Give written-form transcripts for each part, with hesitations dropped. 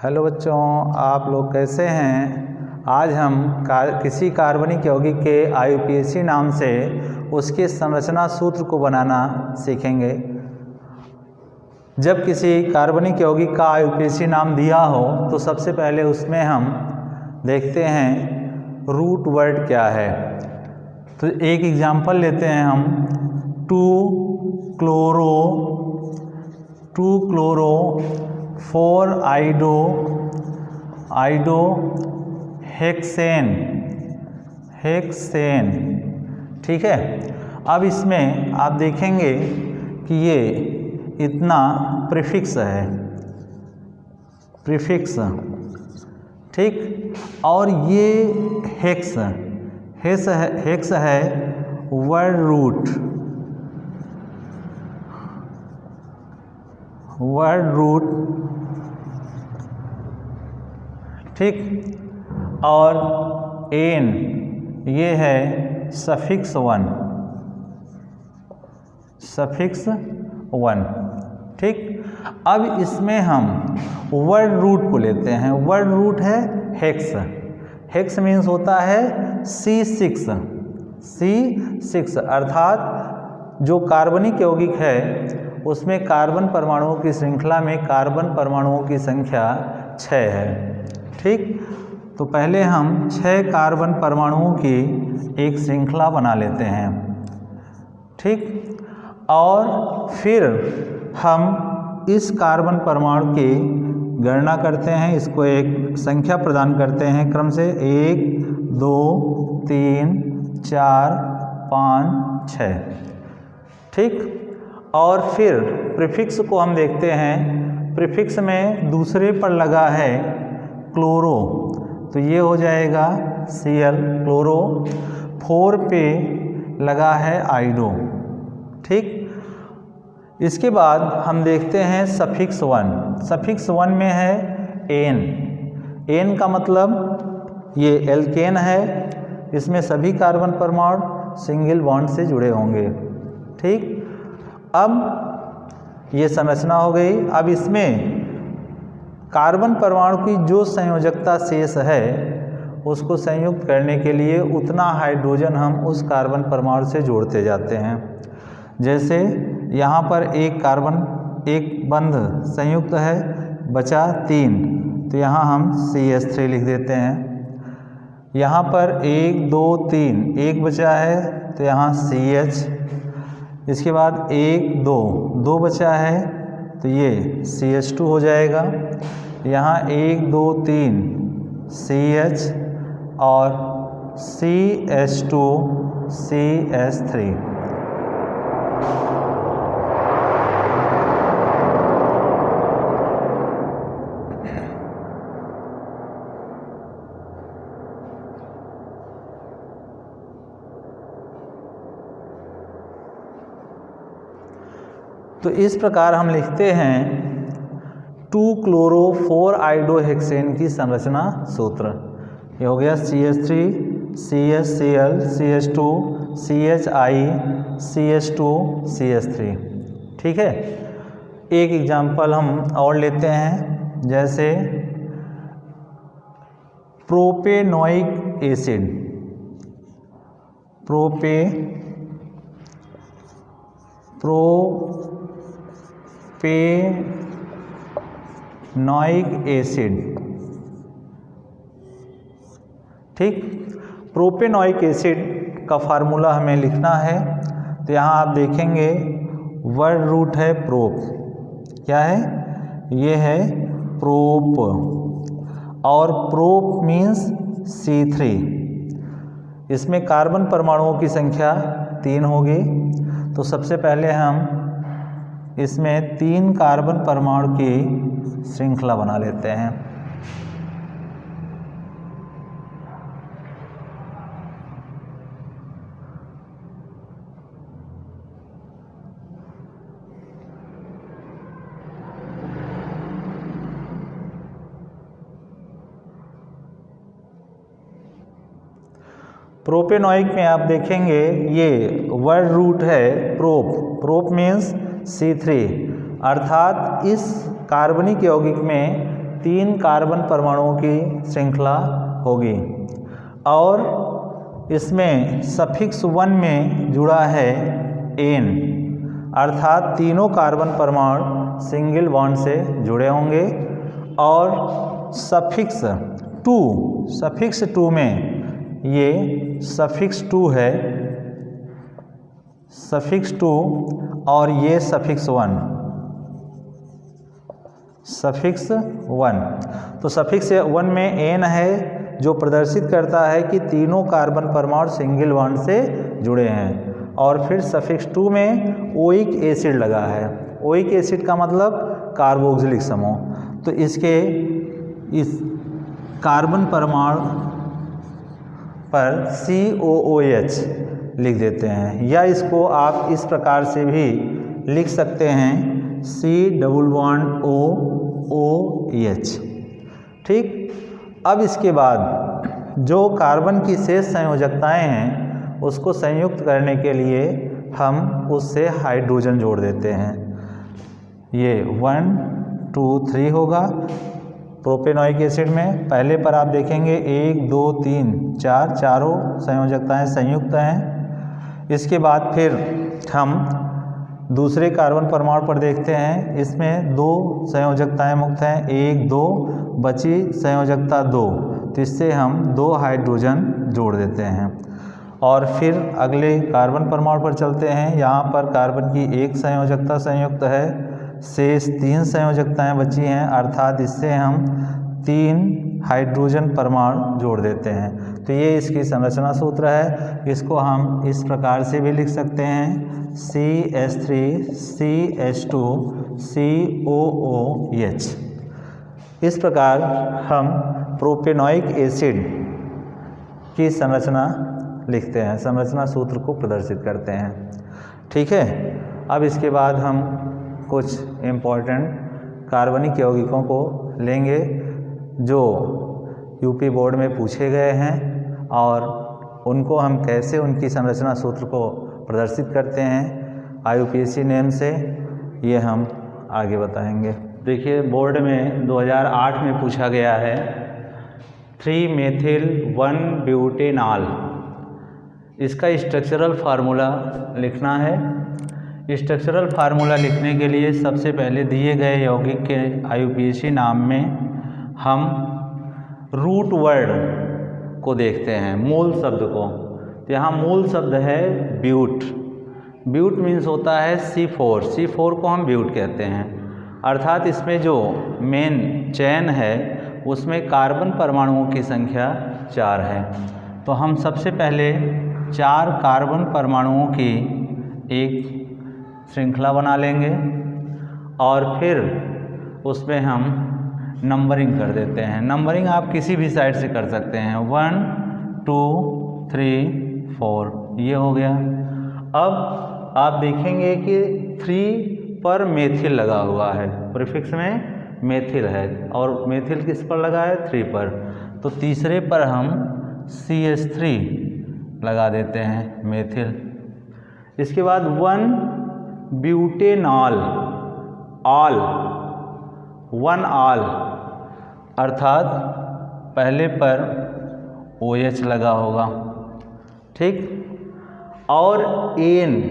Hello बच्चों, आप लोग कैसे हैं। आज हम किसी कार्बनिक यौगिक के IUPAC नाम से उसके संरचना सूत्र को बनाना सीखेंगे। जब किसी कार्बनिक यौगिक का IUPAC नाम दिया हो तो सबसे पहले उसमें हम देखते हैं रूट वर्ड क्या है। तो एक एग्जाम्पल लेते हैं हम 2-क्लोरो 4-आइडो हेक्सेन। ठीक है। अब इसमें आप देखेंगे कि ये इतना प्रीफिक्स है, ठीक। और ये हेक्स है वर्ड रूट, ठीक। और एन ये है सफिक्स वन, ठीक। अब इसमें हम वर्ड रूट को लेते हैं। वर्ड रूट है हेक्स मीन्स होता है C6 अर्थात जो कार्बनिक यौगिक है उसमें कार्बन परमाणुओं की श्रृंखला में कार्बन परमाणुओं की संख्या 6 है, ठीक। तो पहले हम 6 कार्बन परमाणुओं की एक श्रृंखला बना लेते हैं, ठीक। और फिर हम इस कार्बन परमाणु की गणना करते हैं, इसको एक संख्या प्रदान करते हैं क्रम से 1 2 3 4 5 6, ठीक। और फिर प्रीफिक्स को हम देखते हैं। प्रीफिक्स में दूसरे पर लगा है क्लोरो, तो ये हो जाएगा Cl क्लोरो। 4 पे लगा है आइडो, ठीक। इसके बाद हम देखते हैं सफिक्स 1 में है एन का मतलब ये एल्केन है, इसमें सभी कार्बन परमाणु सिंगल बॉन्ड से जुड़े होंगे, ठीक। अब ये संरचना हो गई। अब इसमें कार्बन परमाणु की जो संयोजकता शेष है उसको संयुक्त करने के लिए उतना हाइड्रोजन हम उस कार्बन परमाणु से जोड़ते जाते हैं। जैसे यहाँ पर एक बंध संयुक्त है, बचा 3, तो यहाँ हम CH3 लिख देते हैं। यहाँ पर 1 2 3 एक बचा है तो यहाँ CH। इसके बाद 1 2 बचा है तो ये CH2 हो जाएगा। यहाँ 1 2 3 CH और CH2 CH3। तो इस प्रकार हम लिखते हैं 2-क्लोरो 4-आइडोहेक्सेन की संरचना सूत्र। ये हो गया CH3 CHCl CH2 CHI CH2 CH3, ठीक है। एक एग्जाम्पल हम और लेते हैं, जैसे प्रोपेनोइक एसिड। प्रोपेनोइक एसिड, ठीक। प्रोपेनोइक एसिड का फार्मूला हमें लिखना है। तो यहाँ आप देखेंगे वर्ड रूट है प्रोप। क्या है? ये है प्रोप, और प्रोप मीन्स C3। इसमें कार्बन परमाणुओं की संख्या 3 होगी। तो सबसे पहले हम इसमें 3 कार्बन परमाणु की श्रृंखला बना लेते हैं। प्रोपेनोइक में आप देखेंगे ये वर्ड रूट है प्रोप मीन्स C3, अर्थात इस कार्बनिक यौगिक में 3 कार्बन परमाणुओं की श्रृंखला होगी और इसमें सफिक्स 1 में जुड़ा है एन, अर्थात तीनों कार्बन परमाणु सिंगल बॉन्ड से जुड़े होंगे। और सफिक्स 2 में ये सफिक्स 2 है, सफिक्स 2 और ये सफिक्स 1, सफिक्स 1। तो सफिक्स 1 में एन है जो प्रदर्शित करता है कि तीनों कार्बन परमाणु सिंगल बॉन्ड से जुड़े हैं। और फिर सफिक्स 2 में ओइक एसिड लगा है। ओइक एसिड का मतलब कार्बोक्सिलिक समूह। तो इसके इस कार्बन परमाणु पर COOH लिख देते हैं, या इसको आप इस प्रकार से भी लिख सकते हैं C++OOH। ठीक। अब इसके बाद जो कार्बन की शेष संयोजकताएं हैं उसको संयुक्त करने के लिए हम उससे हाइड्रोजन जोड़ देते हैं। ये 1 2 3 होगा प्रोपेनोइक एसिड में। पहले पर आप देखेंगे 1 2 3 4 चारों संयोजकताएं संयुक्त हैं। इसके बाद फिर हम दूसरे कार्बन परमाणु पर देखते हैं, इसमें 2 संयोजकताएं मुक्त हैं, 1 2 बची संयोजकता 2, तो इससे हम 2 हाइड्रोजन जोड़ देते हैं। और फिर अगले कार्बन परमाणु पर चलते हैं। यहाँ पर कार्बन की 1 संयोजकता संयुक्त है, शेष 3 संयोजकताएं बची हैं, अर्थात इससे हम 3 हाइड्रोजन परमाणु जोड़ देते हैं। तो ये इसकी संरचना सूत्र है। इसको हम इस प्रकार से भी लिख सकते हैं CH3CH2 COOH। इस प्रकार हम प्रोपेनोइक एसिड की संरचना लिखते हैं, संरचना सूत्र को प्रदर्शित करते हैं। ठीक है। अब इसके बाद हम कुछ इम्पोर्टेंट कार्बनिक यौगिकों को लेंगे जो यूपी बोर्ड में पूछे गए हैं और उनको हम कैसे उनकी संरचना सूत्र को प्रदर्शित करते हैं IUPAC नेम से, ये हम आगे बताएंगे। देखिए बोर्ड में 2008 में पूछा गया है 3-मेथिल-1-ब्यूटेनॉल, इसका स्ट्रक्चरल फार्मूला लिखना है। स्ट्रक्चरल फार्मूला लिखने के लिए सबसे पहले दिए गए यौगिक के IUPAC नाम में हम रूट वर्ड को देखते हैं, मूल शब्द को। तो यहाँ मूल शब्द है ब्यूट। ब्यूट मीन्स होता है C4, C4 को हम ब्यूट कहते हैं, अर्थात इसमें जो मेन चेन है उसमें कार्बन परमाणुओं की संख्या 4 है। तो हम सबसे पहले 4 कार्बन परमाणुओं की एक श्रृंखला बना लेंगे और फिर उसमें हम नंबरिंग कर देते हैं। नंबरिंग आप किसी भी साइड से कर सकते हैं, 1 2 3 4, ये हो गया। अब आप देखेंगे कि 3 पर मेथिल लगा हुआ है, प्रीफिक्स में मेथिल है और मेथिल किस पर लगा है, 3 पर। तो तीसरे पर हम CH3 लगा देते हैं, मेथिल। इसके बाद 1-ब्यूटेनॉल, ऑल, 1 ऑल, अर्थात पहले पर OH लगा होगा। ठीक। और एन,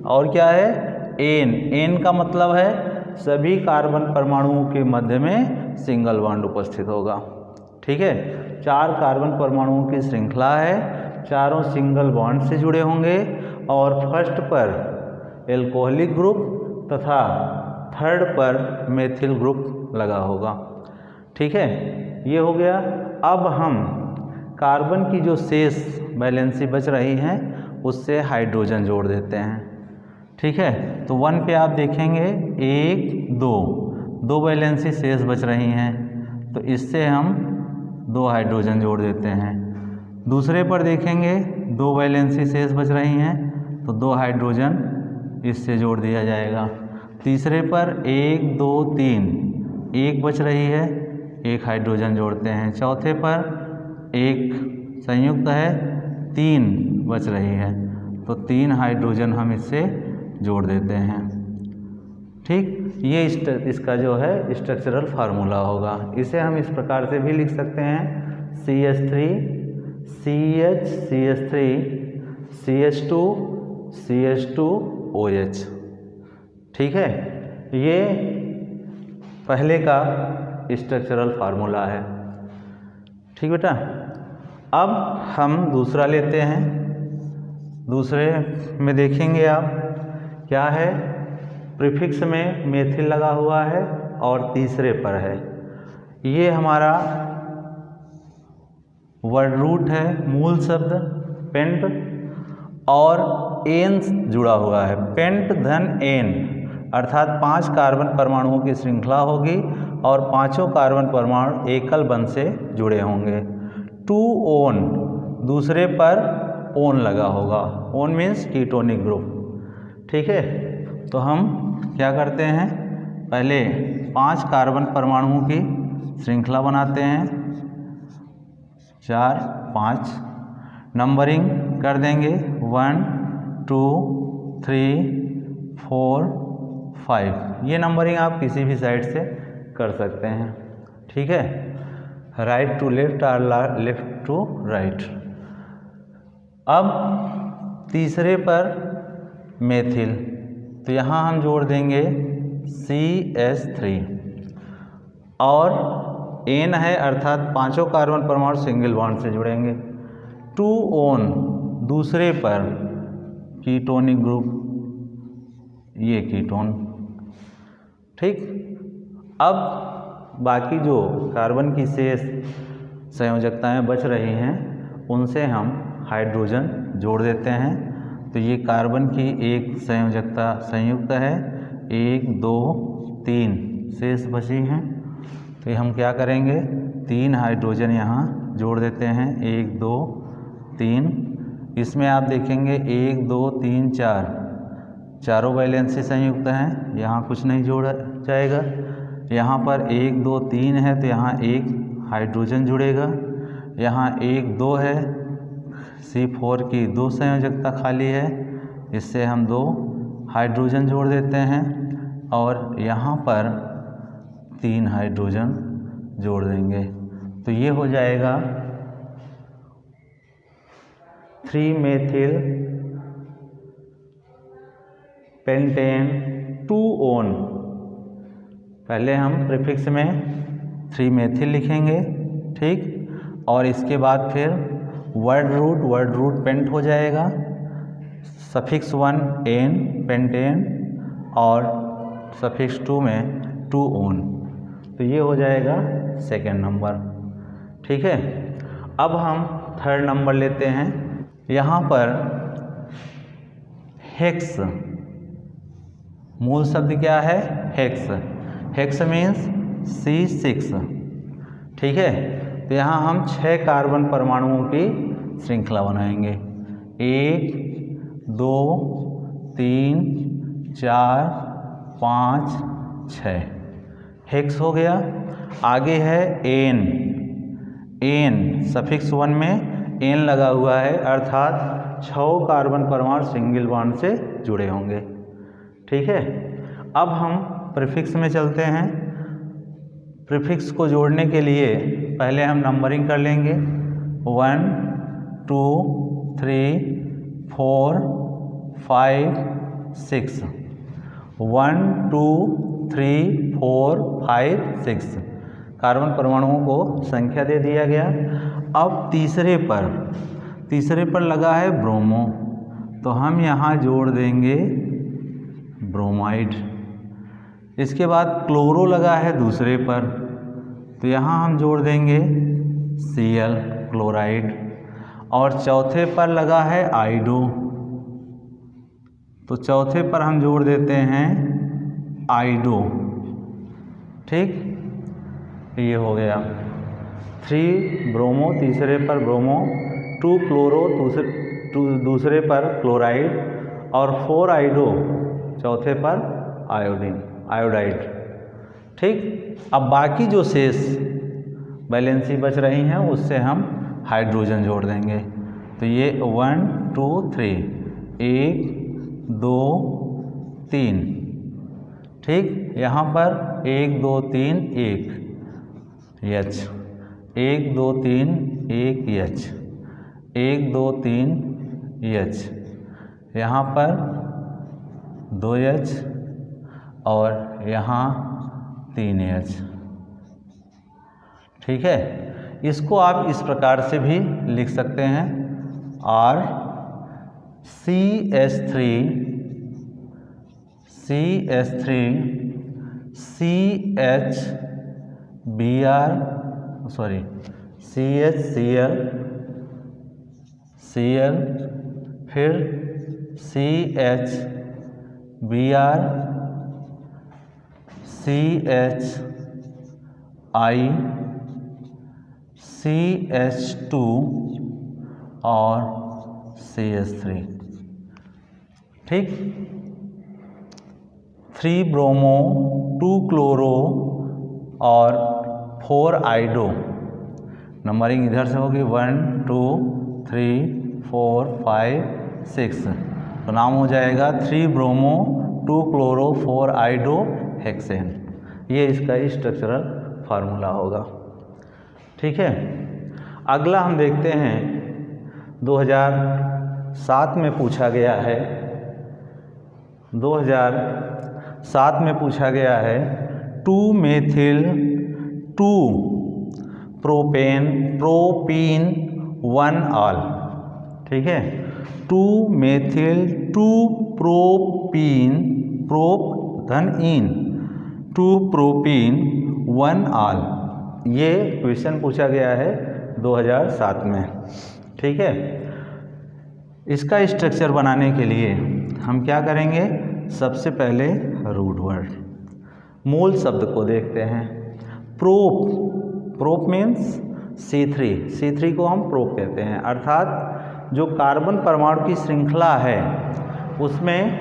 और क्या है, एन। एन का मतलब है सभी कार्बन परमाणुओं के मध्य में सिंगल बॉन्ड उपस्थित होगा। ठीक है। 4 कार्बन परमाणुओं की श्रृंखला है, चारों सिंगल बॉन्ड से जुड़े होंगे और फर्स्ट पर एल्कोहलिक ग्रुप तथा थर्ड पर मेथिल ग्रुप लगा होगा। ठीक है, ये हो गया। अब हम कार्बन की जो शेष वैलेंसी बच रही हैं उससे हाइड्रोजन जोड़ देते हैं। ठीक है, तो 1 पे आप देखेंगे 1 2 वैलेंसी शेष बच रही हैं, तो इससे हम 2 हाइड्रोजन जोड़ देते हैं। दूसरे पर देखेंगे 2 वैलेंसी शेष बच रही हैं, तो 2 हाइड्रोजन इससे जोड़ दिया जाएगा। तीसरे पर 1 2 3 1 बच रही है, 1 हाइड्रोजन जोड़ते हैं। चौथे पर 1 संयुक्त है, 3 बच रही है, तो 3 हाइड्रोजन हम इससे जोड़ देते हैं। ठीक, ये इसका जो है स्ट्रक्चरल फार्मूला होगा। इसे हम इस प्रकार से भी लिख सकते हैं CH3 CH CH3 CH2 CH2 OH। ठीक है, ये पहले का स्ट्रक्चरल फार्मूला है। ठीक बेटा, अब हम दूसरा लेते हैं। दूसरे में देखेंगे आप क्या है, प्रीफिक्स में मेथिल लगा हुआ है और तीसरे पर है। ये हमारा वर्ड रूट है, मूल शब्द पेंट, और एन जुड़ा हुआ है। पेंट धन एन, अर्थात 5 कार्बन परमाणुओं की श्रृंखला होगी और पांचों कार्बन परमाणु एकल बंध से जुड़े होंगे। 2 ओन, दूसरे पर ओन लगा होगा। Own means ketonic group. ठीक है, तो हम क्या करते हैं, पहले 5 कार्बन परमाणुओं की श्रृंखला बनाते हैं, 4 5, नंबरिंग कर देंगे 1 2 3 4 5। ये नंबरिंग आप किसी भी साइड से कर सकते हैं। ठीक है, राइट टू लेफ्ट और लेफ्ट टू राइट। अब तीसरे पर मेथिल, तो यहाँ हम जोड़ देंगे CH3 और एन है, अर्थात पांचों कार्बन परमाणु सिंगल बॉन्ड से जुड़ेंगे। 2 ओन, दूसरे पर कीटोनिक ग्रुप, ये कीटोन। ठीक, अब बाकी जो कार्बन की शेष संयोजकताएं बच रही हैं उनसे हम हाइड्रोजन जोड़ देते हैं। तो ये कार्बन की एक संयोजकता संयुक्त है, 1 2 3 शेष बची हैं। तो ये हम क्या करेंगे, 3 हाइड्रोजन यहाँ जोड़ देते हैं, 1 2 3। इसमें आप देखेंगे 1 2 3 4, चारों वैलेंसी संयुक्त हैं, यहाँ कुछ नहीं जोड़ा जाएगा। यहाँ पर 1 2 3 है तो यहाँ 1 हाइड्रोजन जुड़ेगा। यहाँ 1 2 है, C4 की 2 संयोजकता खाली है, इससे हम 2 हाइड्रोजन जोड़ देते हैं और यहाँ पर 3 हाइड्रोजन जोड़ देंगे। तो ये हो जाएगा 3 मेथिल पेंटेन 2 ओन। पहले हम प्रीफिक्स में 3 मेथिल लिखेंगे, ठीक, और इसके बाद फिर वर्ड रूट पेंट हो जाएगा, सफिक्स 1 एन पेंटेन और सफिक्स 2 में 2 ओन। तो ये हो जाएगा सेकेंड नंबर। ठीक है, अब हम थर्ड नंबर लेते हैं। यहाँ पर हेक्स, मूल शब्द क्या है, हेक्स। Hex means C6। ठीक है, तो यहाँ हम 6 कार्बन परमाणुओं की श्रृंखला बनाएंगे, 1 2 3 4 5 6, हेक्स हो गया। आगे है एन। एन सफिक्स 1 में एन लगा हुआ है, अर्थात 6 कार्बन परमाणु सिंगल बॉन्ड से जुड़े होंगे। ठीक है, अब हम प्रीफिक्स में चलते हैं। प्रीफिक्स को जोड़ने के लिए पहले हम नंबरिंग कर लेंगे, 1 2 3 4 5 6, 1 2 3 4 5 6 कार्बन परमाणुओं को संख्या दे दिया गया। अब तीसरे पर लगा है ब्रोमो, तो हम यहाँ जोड़ देंगे ब्रोमाइड। इसके बाद क्लोरो लगा है दूसरे पर, तो यहाँ हम जोड़ देंगे Cl क्लोराइड। और चौथे पर लगा है आइडो, तो चौथे पर हम जोड़ देते हैं आइडो। ठीक, ये हो गया 3 ब्रोमो, तीसरे पर ब्रोमो, 2 क्लोरो दूसरे पर क्लोराइड और 4 आइडो चौथे पर आयोडाइड। ठीक, अब बाकी जो शेष वैलेंसी बच रही हैं उससे हम हाइड्रोजन जोड़ देंगे। तो ये 1 2 3, 1 2 3, ठीक, यहाँ पर 1 2 3 1 H, 1 2 3 1 H, 1 2 3 H, यहाँ पर 2 H और यहाँ 3 H। ठीक है, इसको आप इस प्रकार से भी लिख सकते हैं R CH3 CH Br sorry CHCl Cl फिर CH Br CH I CH2 और CH3। ठीक, 3 ब्रोमो 2 क्लोरो और 4 आइडो। नंबरिंग इधर से होगी 1 2 3 4 5 6, तो नाम हो जाएगा 3 ब्रोमो 2 क्लोरो 4 आइडो हेक्सेन। ये इसका स्ट्रक्चरल फार्मूला होगा। ठीक है, अगला हम देखते हैं 2007 में पूछा गया है, 2007 में पूछा गया है 2 मेथिल 2 प्रोपीन 1 ऑल। ठीक है, 2 मेथिल 2 प्रोपीन प्रोप धन इन 2 प्रोपीन 1 ऑल। ये क्वेश्चन पूछा गया है 2007 में। ठीक है, इसका स्ट्रक्चर बनाने के लिए हम क्या करेंगे, सबसे पहले रूट वर्ड मूल शब्द को देखते हैं। प्रोप मीन्स C3 को हम प्रोप कहते हैं, अर्थात जो कार्बन परमाणु की श्रृंखला है उसमें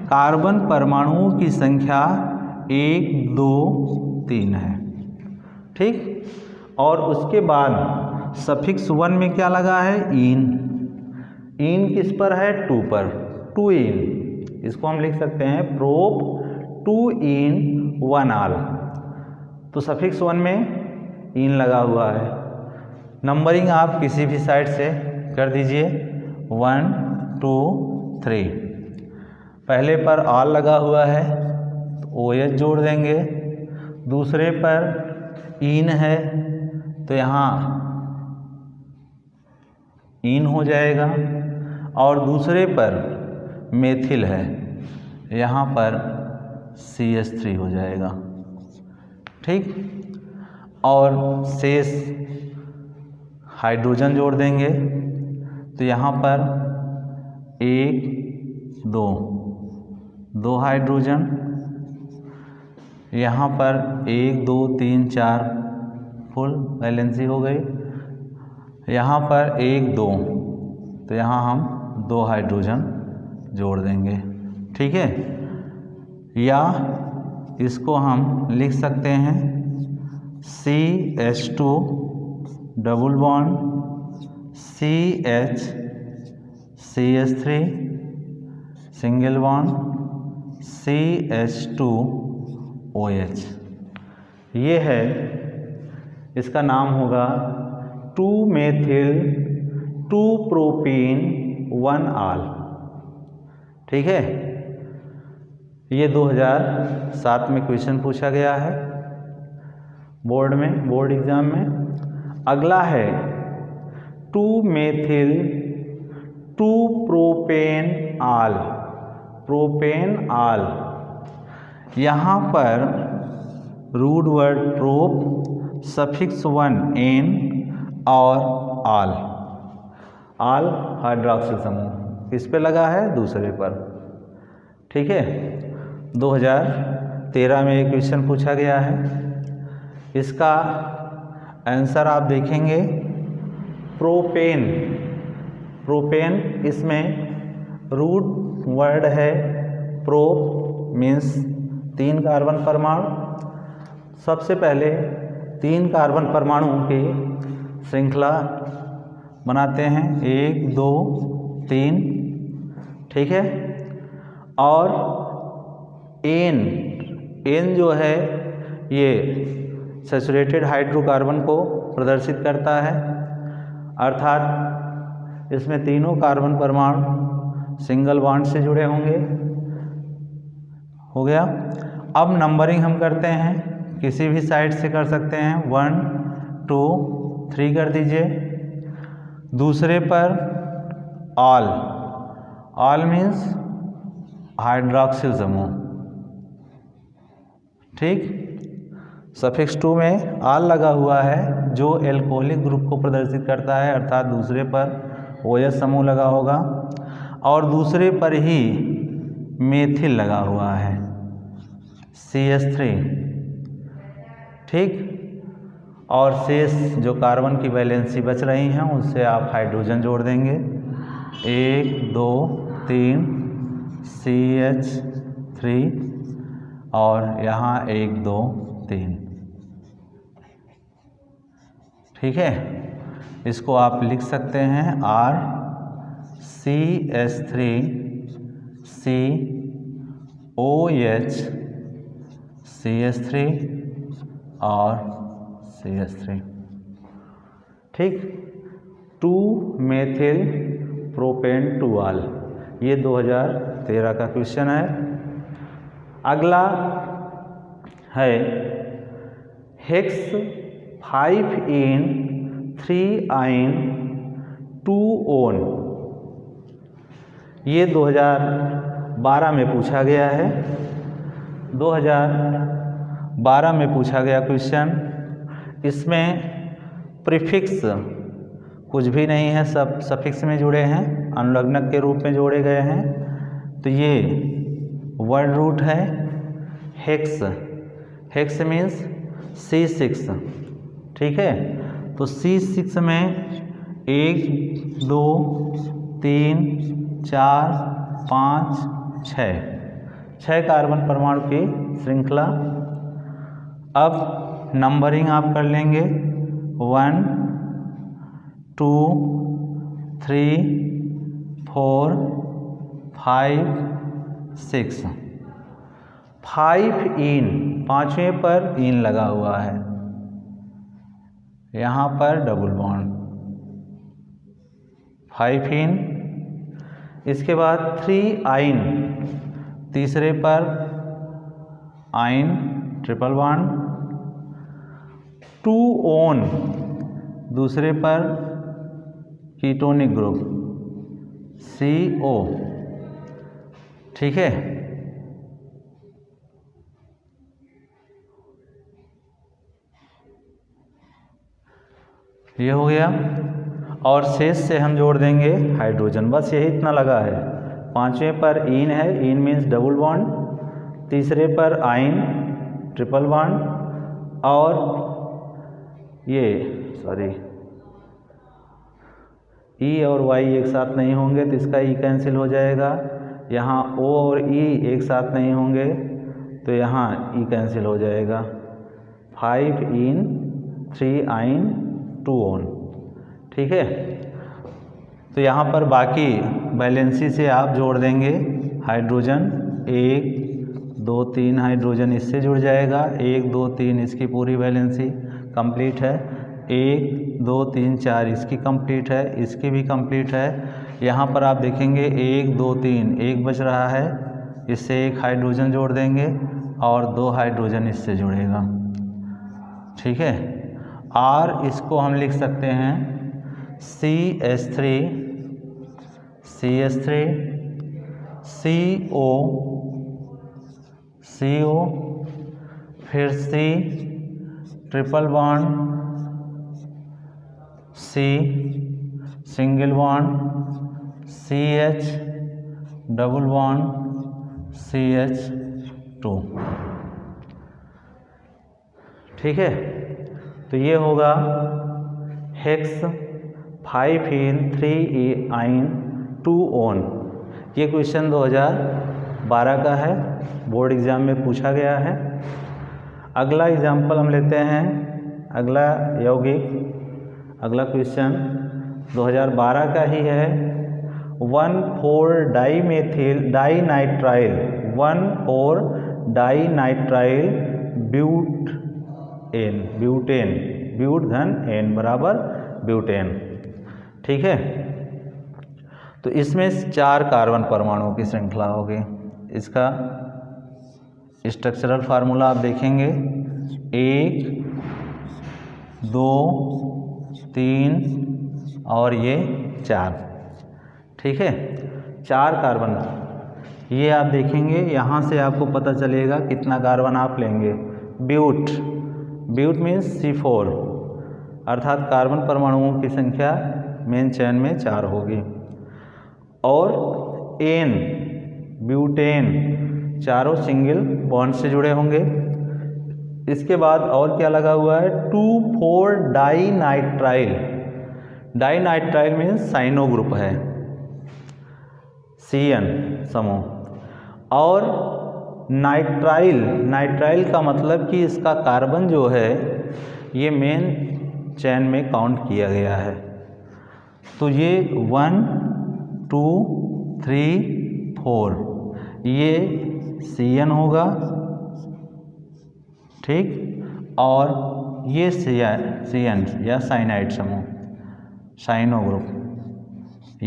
कार्बन परमाणुओं की संख्या 1 2 3 है। ठीक, और उसके बाद सफिक्स 1 में क्या लगा है, इन किस पर है, 2 पर, 2 इन। इसको हम लिख सकते हैं प्रोप 2 इन 1 ऑल। तो सफिक्स 1 में इन लगा हुआ है। नंबरिंग आप किसी भी साइड से कर दीजिए 1 2 3। पहले पर ऑल लगा हुआ है तो OH जोड़ देंगे, दूसरे पर इन है तो यहाँ इन हो जाएगा, और दूसरे पर मेथिल है यहाँ पर CH3 हो जाएगा। ठीक, और शेष हाइड्रोजन जोड़ देंगे तो यहाँ पर 1 2 हाइड्रोजन, यहाँ पर 1 2 3 4 फुल वैलेंसी हो गई, यहाँ पर 1 2 तो यहाँ हम 2 हाइड्रोजन जोड़ देंगे। ठीक है, या इसको हम लिख सकते हैं CH2 double bond CH CH3 single bond CH2 OH। ये है, इसका नाम होगा 2 मेथिल 2 प्रोपीन 1 ऑल। ठीक है, ये 2007 में क्वेश्चन पूछा गया है बोर्ड एग्जाम में। अगला है 2 मेथिल 2 प्रोपेन ऑल। यहाँ पर रूट वर्ड प्रोप सफिक्स 1 एन और ऑल हाइड्रोक्सिल समूह किस पे लगा है, दूसरे पर। ठीक है, 2013 में एक क्वेश्चन पूछा गया है, इसका आंसर आप देखेंगे प्रोपेन इसमें रूट वर्ड है प्रोप मीन्स 3 कार्बन परमाणु। सबसे पहले 3 कार्बन परमाणुओं की श्रृंखला बनाते हैं 1 2 3। ठीक है, और N जो है ये सैचुरेटेड हाइड्रोकार्बन को प्रदर्शित करता है, अर्थात इसमें तीनों कार्बन परमाणु सिंगल बॉन्ड से जुड़े होंगे। हो गया। अब नंबरिंग हम करते हैं, किसी भी साइड से कर सकते हैं, 1 2 3 कर दीजिए। दूसरे पर ऑल मीन्स हाइड्रॉक्सिल समूह, ठीक। सफिक्स 2 में आल लगा हुआ है जो एल्कोहलिक ग्रुप को प्रदर्शित करता है, अर्थात दूसरे पर OH समूह लगा होगा और दूसरे पर ही मेथिल लगा हुआ है CH3, ठीक। और शेष जो कार्बन की वैलेंसी बच रही हैं उससे आप हाइड्रोजन जोड़ देंगे, 1 2 3 CH3 और यहाँ 1 2 3, ठीक है। इसको आप लिख सकते हैं R CH3 COH CH3 और CH3, ठीक। 2 मेथिल प्रोपेन 2-ऑल, ये 2013 का क्वेश्चन है। अगला है हेक्स 5-ene 3-ine 2-one, ये 2012 में पूछा गया है। 2012 में पूछा गया क्वेश्चन। इसमें प्रीफिक्स कुछ भी नहीं है, सब सफिक्स में जुड़े हैं, अनुलग्नक के रूप में जोड़े गए हैं। तो ये वर्ड रूट है हेक्स, हेक्स मीन्स C6, ठीक है। तो C6 में 1 2 3 4 5 6 कार्बन परमाणु की श्रृंखला। अब नंबरिंग आप कर लेंगे, 1 2 3 4 5 6। 5-ene, पांचवें पर इन लगा हुआ है, यहाँ पर डबल बॉन्ड 5-ene। इसके बाद 3-ine, तीसरे पर आइन ट्रिपल बॉन्ड। 2-one, दूसरे पर कीटोनिक ग्रुप CO, ठीक है। ये हो गया और शेष से हम जोड़ देंगे हाइड्रोजन, बस यही इतना लगा है। पांचवें पर इन है, इन मीन्स डबल बॉन्ड, तीसरे पर आइन ट्रिपल बॉन्ड और ये E और Y एक साथ नहीं होंगे तो इसका E कैंसिल हो जाएगा। यहाँ O और E एक साथ नहीं होंगे तो यहाँ E कैंसिल हो जाएगा। 5-ene 3-ine 2-one, ठीक है। तो यहाँ पर बाकी वैलेंसी से आप जोड़ देंगे हाइड्रोजन, 1 2 3 हाइड्रोजन इससे जुड़ जाएगा, 1 2 3 इसकी पूरी वैलेंसी कंप्लीट है, 1 2 3 4 इसकी कंप्लीट है, इसकी भी कंप्लीट है। यहाँ पर आप देखेंगे 1 2 3 1 बच रहा है, इससे 1 हाइड्रोजन जोड़ देंगे और 2 हाइड्रोजन इससे जुड़ेगा, ठीक है। R इसको हम लिख सकते हैं CH3 CO फिर C triple bond C single bond CH double bond CH2, ठीक है। तो ये होगा हेक्स 5-ene 3-ine 2-one। ये क्वेश्चन 2012 का है, बोर्ड एग्जाम में पूछा गया है। अगला एग्जाम्पल हम लेते हैं, अगला यौगिक, अगला क्वेश्चन 2012 का ही है। 1,4-डाइमेथिल डाइनाइट्राइल 1,4 डाइनाइट्राइल ब्यूटेन, ब्यूटेन, ब्यूट धन एन बराबर ब्यूटेन। ठीक है, तो इसमें 4 कार्बन परमाणुओं की श्रृंखला होगी। इसका स्ट्रक्चरल फार्मूला आप देखेंगे 1 2 3 और ये 4। ठीक है, 4 कार्बन, ये आप देखेंगे यहाँ से आपको पता चलेगा कितना कार्बन आप लेंगे। ब्यूट, ब्यूट मीन्स C4, अर्थात कार्बन परमाणुओं की संख्या मेन चेन में 4 होगी। और एन, ब्यूटेन, चारों सिंगल बॉन्ड से जुड़े होंगे। इसके बाद और क्या लगा हुआ है, 2,4 डाइनाइट्राइल, डाइनाइट्राइल मीन्स साइनो ग्रुप है, CN समूह। और नाइट्राइल, नाइट्राइल का मतलब कि इसका कार्बन जो है ये मेन चैन में काउंट किया गया है। तो ये 1 2 3 4 ये CN होगा। ठीक, और ये CN या साइनाइड समूह, साइनो ग्रुप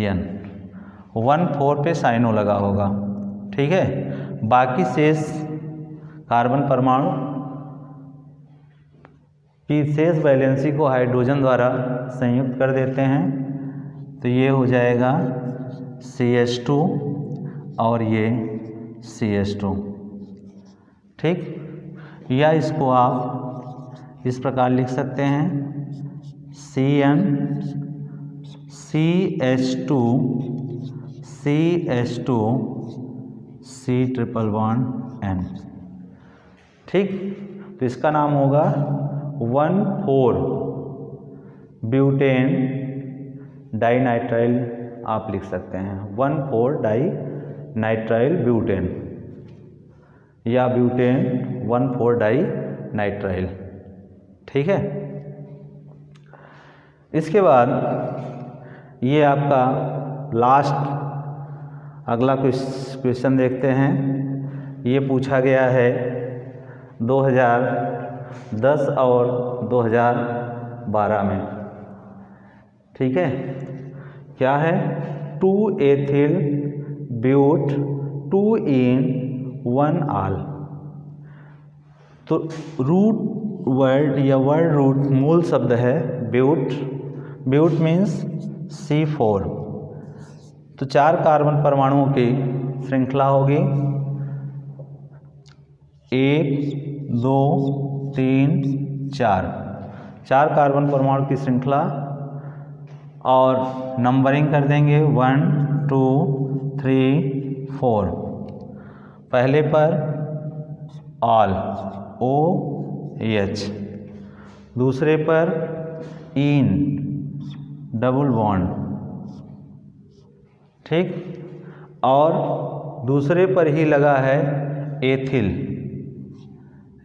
N, 1,4 पे साइनो लगा होगा। ठीक है, बाकी शेष कार्बन परमाणु की शेष वैलेंसी को हाइड्रोजन द्वारा संयुक्त कर देते हैं, तो ये हो जाएगा CH2 और ये CH2। ठीक, या इसको आप इस प्रकार लिख सकते हैं CN CH2 CH2 C triple bond N। ठीक, तो इसका नाम होगा 1,4 ब्यूटेन डाइनाइट्राइल, आप लिख सकते हैं 1,4 डाइनाइट्राइल ब्यूटेन या ब्यूटेन 1,4 डाइनाइट्राइल। ठीक है, इसके बाद ये आपका लास्ट अगला क्वेश्चन देखते हैं। ये पूछा गया है 2010 और 2012 में। ठीक है, क्या है, 2 एथिल ब्यूट 2 इन 1 आल। तो रूट वर्ड या वर्ड रूट मूल शब्द है ब्यूट, ब्यूट मीन्स C4। तो 4 कार्बन परमाणुओं की श्रृंखला होगी, 1 2 3 4, 4 कार्बन परमाणु की श्रृंखला। और नंबरिंग कर देंगे 1 2 3 4। पहले पर ऑल OH, दूसरे पर इन डबल बॉन्ड। ठीक, और दूसरे पर ही लगा है एथिल,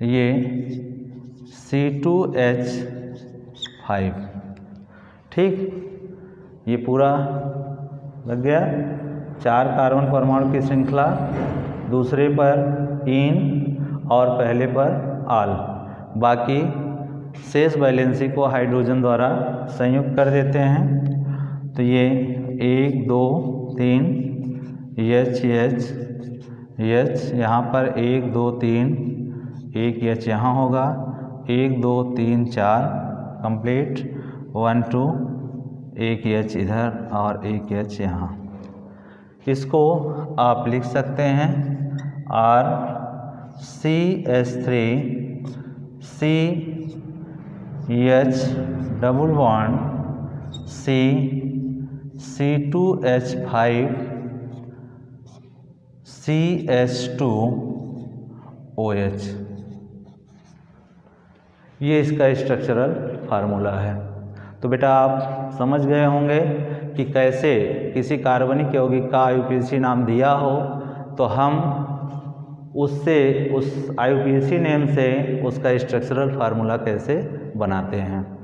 ये C2H5। ठीक, ये पूरा लग गया। 4 कार्बन परमाणु की श्रृंखला, दूसरे पर इन और पहले पर आल। बाकी शेष वैलेंसी को हाइड्रोजन द्वारा संयुक्त कर देते हैं, तो ये 1 2 3 H यहाँ पर 1 2 3 1 H यहाँ होगा, 1 2 3 4 कंप्लीट, 1 2 1 H इधर और 1 H यहाँ। इसको आप लिख सकते हैं R CH3 CH double bond C2H5 CH2OH। ये इसका स्ट्रक्चरल फार्मूला है। तो बेटा आप समझ गए होंगे कि कैसे किसी कार्बनिक यौगिक का IUPAC नाम दिया हो तो हम उससे उस IUPAC नेम से उसका स्ट्रक्चरल फार्मूला कैसे बनाते हैं।